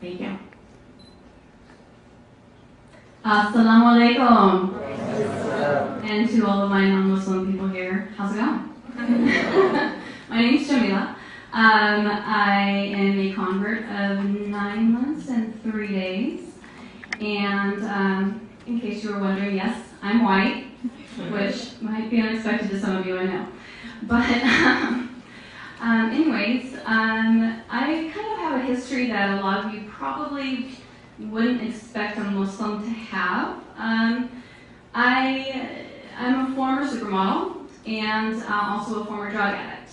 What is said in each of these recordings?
Thank you. Assalamu alaikum. And to all of my non-Muslim people here, how's it going? My name is Jamila. I am a convert of 9 months and 3 days. And in case you were wondering, yes, I'm white, which might be unexpected to some of you, I know. But anyways, I kind of have a history that a lot of you probably wouldn't expect a Muslim to have. I'm a former supermodel and also a former drug addict.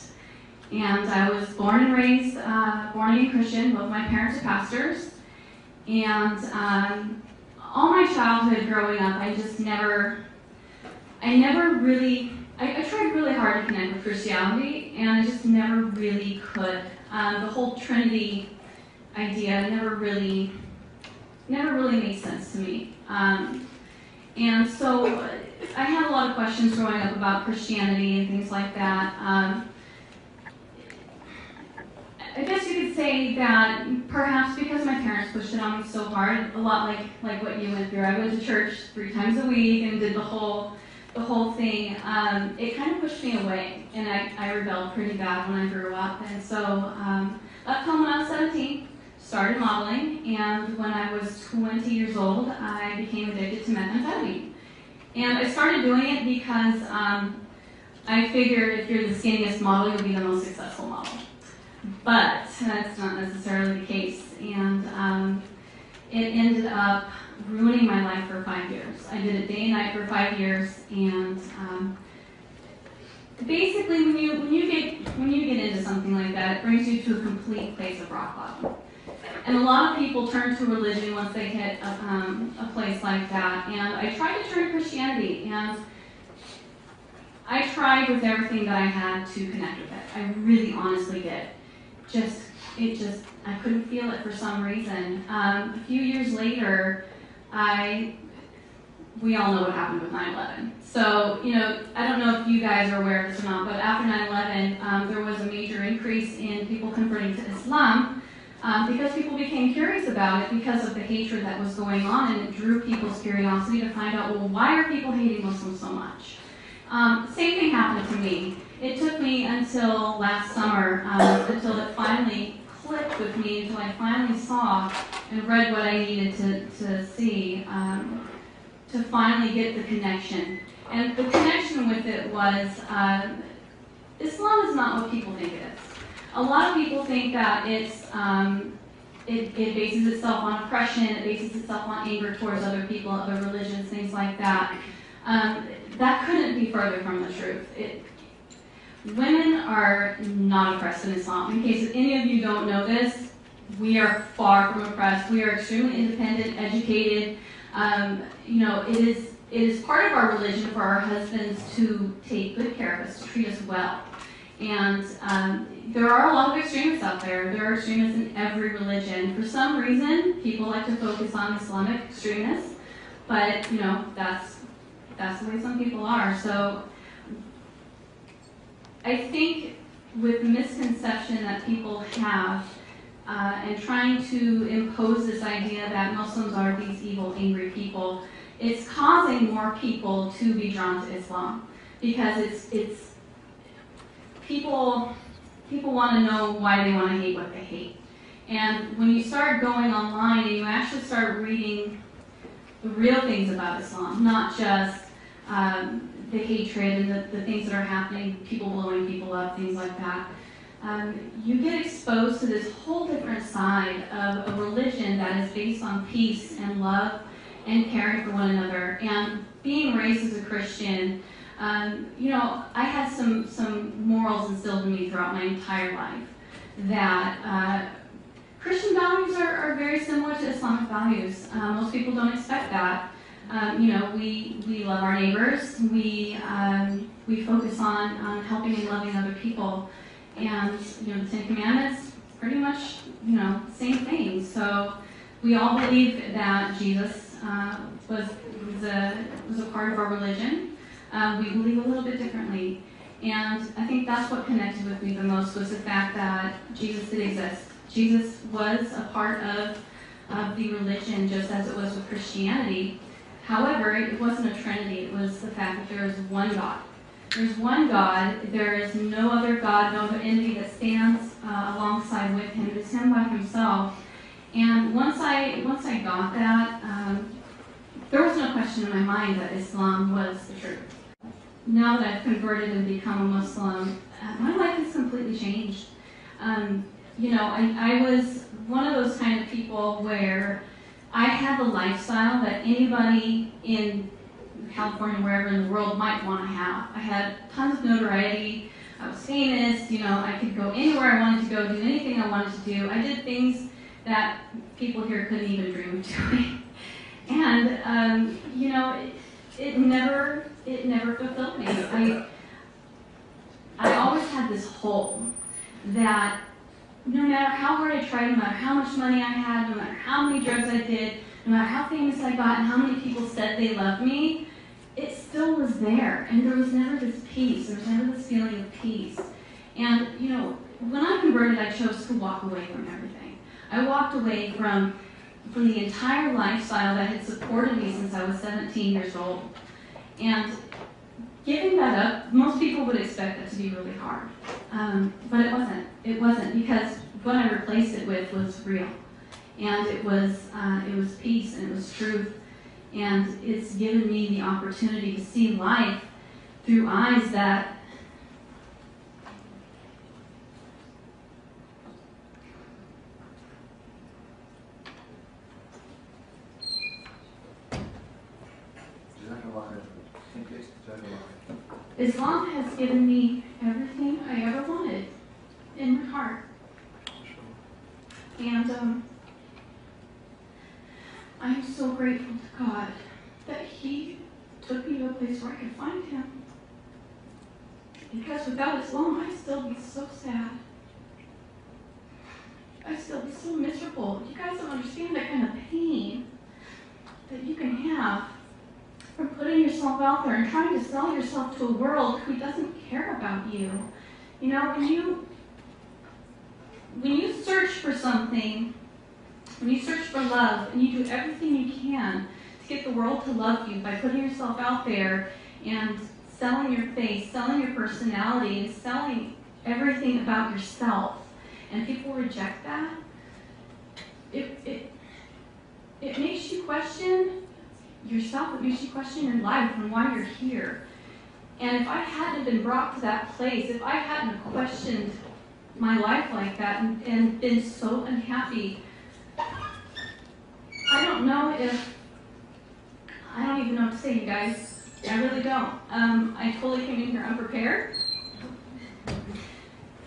And I was born and raised born again Christian. Both my parents are pastors. And all my childhood growing up, I tried really hard to connect with Christianity, and I just never really could. The whole Trinity idea never really made sense to me. And so I had a lot of questions growing up about Christianity and things like that. I guess you could say that perhaps because my parents pushed it on me so hard, a lot like what you went through. I went to church 3 times a week and did the whole thing. It kind of pushed me away, and I rebelled pretty bad when I grew up. And so up till when I was 17, started modeling, and when I was 20 years old, I became addicted to methamphetamine. And I started doing it because I figured if you're the skinniest model, you'll be the most successful model. But that's not necessarily the case, and it ended up ruining my life for 5 years. I did it day and night for 5 years, and basically, when you get into something like that, it brings you to a complete place of rock bottom. And a lot of people turn to religion once they hit a place like that. And I tried to turn to Christianity, and I tried with everything that I had to connect with it. I really honestly did. I couldn't feel it for some reason. A few years later, we all know what happened with 9/11. So, I don't know if you guys are aware of this or not, but after 9/11, there was a major increase in people converting to Islam because people became curious about it because of the hatred that was going on, and it drew people's curiosity to find out, well, why are people hating Muslims so much? Same thing happened to me. It took me until last summer, until it finally clicked with me, until I finally saw and read what I needed to see, to finally get the connection. And the connection with it was, Islam is not what people think it is. A lot of people think that it bases itself on oppression, it bases itself on anger towards other people, other religions, things like that. That couldn't be further from the truth. Women are not oppressed in Islam. In case any of you don't know this, we are far from oppressed. We are extremely independent, educated. It is part of our religion for our husbands to take good care of us, to treat us well. And there are a lot of extremists out there. There are extremists in every religion. For some reason, people like to focus on Islamic extremists, but that's the way some people are. So I think with the misconception that people have and trying to impose this idea that Muslims are these evil, angry people, it's causing more people to be drawn to Islam, because it's people want to know why they want to hate what they hate. And when you start going online and you actually start reading the real things about Islam, not just the hatred and the things that are happening, people blowing people up, things like that, you get exposed to this whole different side of a religion that is based on peace and love and caring for one another. And being raised as a Christian, I had some morals instilled in me throughout my entire life that Christian values are very similar to Islamic values. Most people don't expect that. We love our neighbors. We focus on helping and loving other people. And, the Ten Commandments, pretty much, same thing. So we all believe that Jesus was a part of our religion. We believe a little bit differently. And I think that's what connected with me the most, was the fact that Jesus did exist. Jesus was a part of of the religion, just as it was with Christianity. However, it wasn't a trinity. It was the fact that there is one God. There's one God. There is no other God, no other entity that stands alongside with him. It's him by himself. And once I got that, there was no question in my mind that Islam was the truth. Now that I've converted and become a Muslim, my life has completely changed. I was one of those kind of people where I had the lifestyle that anybody in California, wherever in the world, might want to have. I had tons of notoriety. I was famous. I could go anywhere I wanted to go, do anything I wanted to do. I did things that people here couldn't even dream of doing. And, it never fulfilled me. I always had this hole that no matter how hard I tried, no matter how much money I had, no matter how many drugs I did, no matter how famous I got and how many people said they loved me, it still was there. And there was never this peace. There was never this feeling of peace. And, when I converted, I chose to walk away from everything. I walked away from the entire lifestyle that had supported me since I was 17 years old. And giving that up, most people would expect it to be really hard. But it wasn't. It wasn't, because what I replaced it with was real. And it was peace, and it was truth. And it's given me the opportunity to see life through eyes that Islam has given me everything I ever wanted in my heart. And I am so grateful to God that He took me to a place where I could find Him. Because without Islam, I'd still be so sad. I'd still be so miserable. You guys don't understand that kind of pain that you can have from putting yourself out there and trying to sell yourself to a world who doesn't care about you. When you search for something, when you search for love, and you do everything you can to get the world to love you by putting yourself out there and selling your face, selling your personality, and selling everything about yourself, and people reject that, it makes you question yourself. It makes you question your life and why you're here. And if I hadn't been brought to that place, if I hadn't questioned my life like that and been so unhappy, I don't even know what to say, you guys. I really don't. I totally came in here unprepared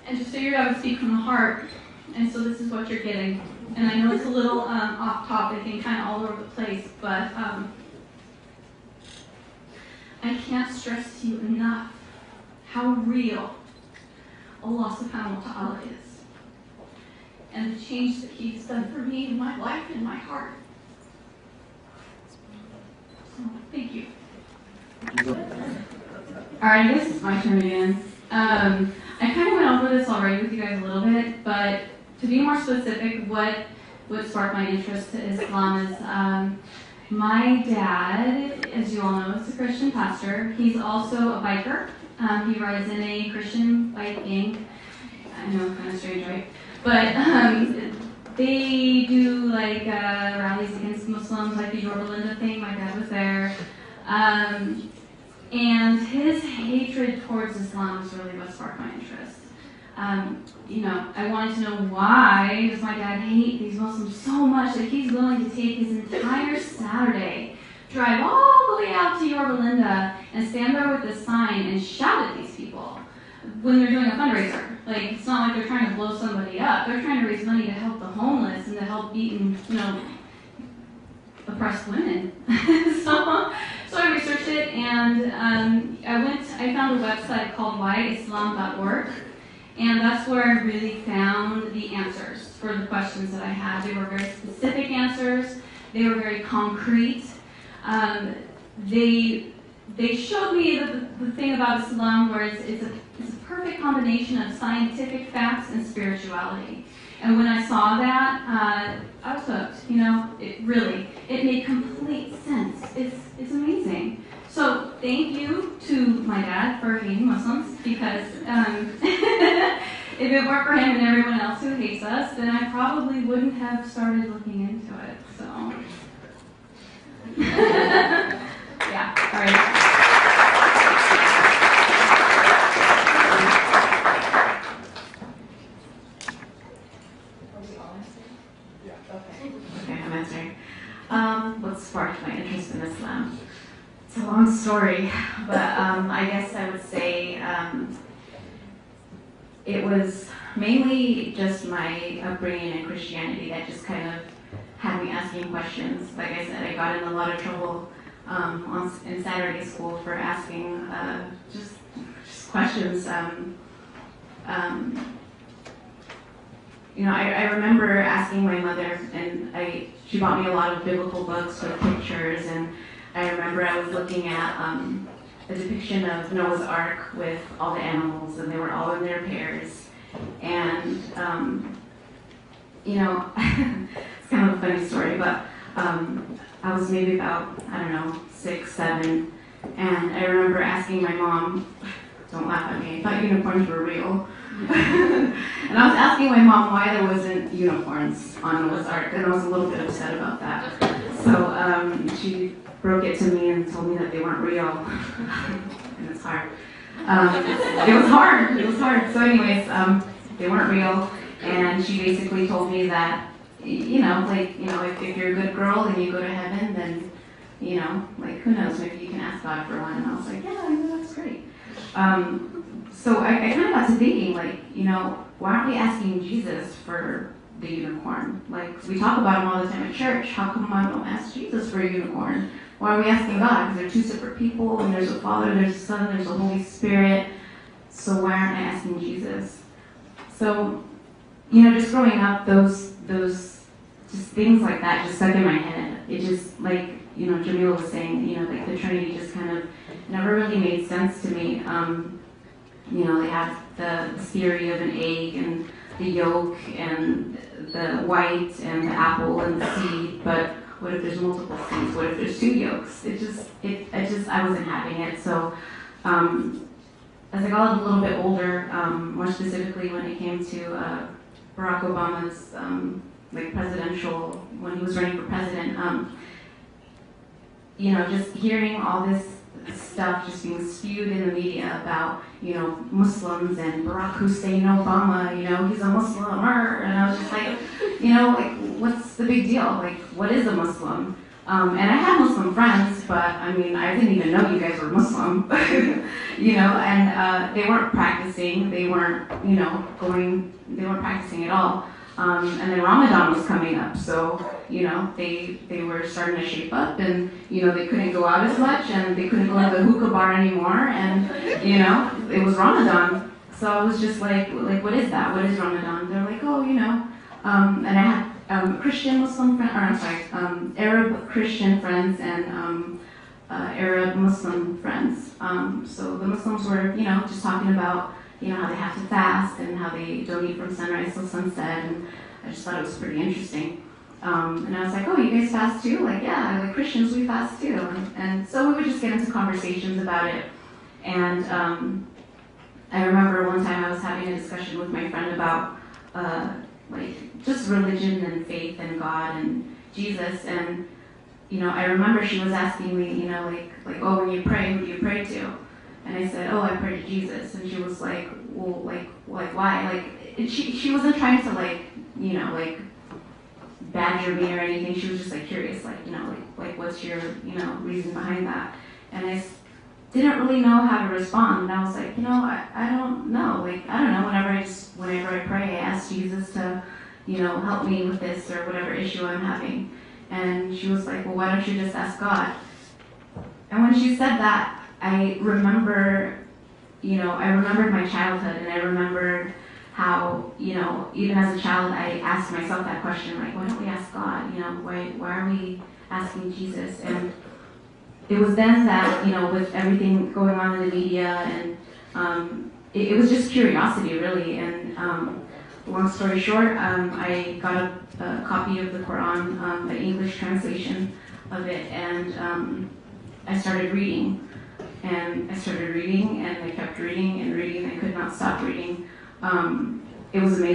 and just figured I would speak from the heart. And so this is what you're getting. And I know it's a little off topic and kind of all over the place, but I can't stress to you enough how real Allah subhanahu wa ta'ala is. And the change that He's done for me in my life and my heart. So, thank you. Alright, I guess it's my turn again. I kind of went over this already with you guys a little bit, but to be more specific, what sparked my interest to Islam is my dad, as you all know, is a Christian pastor. He's also a biker. He rides in a Christian bike gang. I know, kind of strange, right? But they do like rallies against Muslims, like the Yorba Linda thing. My dad was there. And his hatred towards Islam is really what sparked my interest. I wanted to know, why does my dad hate these Muslims so much that he's willing to take his entire Saturday, drive all the way out to Yorba Linda, and stand there with a sign and shout at these people when they're doing a fundraiser. Like, it's not like they're trying to blow somebody up. They're trying to raise money to help the homeless and to help beaten, oppressed women. So I researched it, and I found a website called whyislam.org. And that's where I really found the answers for the questions that I had. They were very specific answers. They were very concrete. They showed me the thing about Islam where it's a perfect combination of scientific facts and spirituality. And when I saw that, I was hooked. it made complete sense. It's amazing. So thank you to my dad for hating Muslims, because if it weren't for him and everyone else who hates us, then I probably wouldn't have started looking into it. So yeah, all right. Okay, I'm answering. What sparked my interest in Islam? It's a long story, but I guess I would say it was mainly just my upbringing in Christianity that just kind of had me asking questions. Like I said, I got in a lot of trouble in Saturday school for asking just questions. I remember asking my mother, and she bought me a lot of biblical books with pictures, and I remember I was looking at a depiction of Noah's Ark with all the animals, and they were all in their pairs. And, it's kind of a funny story, but I was maybe about, 6, 7, and I remember asking my mom, don't laugh at me, I thought unicorns were real. And I was asking my mom why there wasn't unicorns on Noah's Ark, and I was a little bit upset about that. So she broke it to me and told me that they weren't real. And it's hard. It was hard. So anyways, they weren't real, and she basically told me that, if you're a good girl and you go to heaven, then, who knows, maybe you can ask God for one. And I was like, yeah, that's great. So I kind of got to thinking, why aren't we asking Jesus for the unicorn? Like, we talk about him all the time at church. How come I don't ask Jesus for a unicorn? Why are we asking God? Because they're two separate people, and there's a Father, there's a Son, there's a Holy Spirit. So why aren't I asking Jesus? So, just growing up, those just things like that just stuck in my head. It just, Jamila was saying, the Trinity just kind of never really made sense to me. They have the theory of an egg and the yolk and the white and the apple and the seed, but what if there's multiple seeds? What if there's 2 yolks? I wasn't having it. So as I got a little bit older, more specifically when it came to Barack Obama's presidential, when he was running for president, just hearing all this stuff just being spewed in the media about, Muslims and Barack Hussein Obama, he's a Muslim, and I was just like, what's the big deal? What is a Muslim? And I had Muslim friends, but I didn't even know you guys were Muslim, and they weren't practicing, they weren't practicing at all. And then Ramadan was coming up, so, they were starting to shape up, and, they couldn't go out as much, and they couldn't go to the hookah bar anymore, and, it was Ramadan. So I was just like, what is that? What is Ramadan? They're like, oh, and I had Christian Muslim friends, Arab Christian friends, and Arab Muslim friends. So the Muslims were, just talking about, how they have to fast and how they don't eat from sunrise till sunset, and I just thought it was pretty interesting. And I was like, oh, you guys fast too? Yeah, Christians, we fast too. And so we would just get into conversations about it. And I remember one time I was having a discussion with my friend about just religion and faith and God and Jesus. And, I remember she was asking me, oh, when you pray, who do you pray to? And I said, oh, I pray to Jesus. And she was like, well, why? She wasn't trying to badger me or anything. She was just curious, what's your, reason behind that? And I didn't really know how to respond. And I was like, I don't know. I don't know. Whenever I pray, I ask Jesus to, help me with this or whatever issue I'm having. And she was like, well, why don't you just ask God? And when she said that, I remembered my childhood, and I remembered how, even as a child, I asked myself that question, why don't we ask God? Why are we asking Jesus? And it was then that, with everything going on in the media, and it was just curiosity, really. And long story short, I got a copy of the Quran, an English translation of it, and I started reading. And I started reading, and I kept reading and reading. I could not stop reading. It was amazing.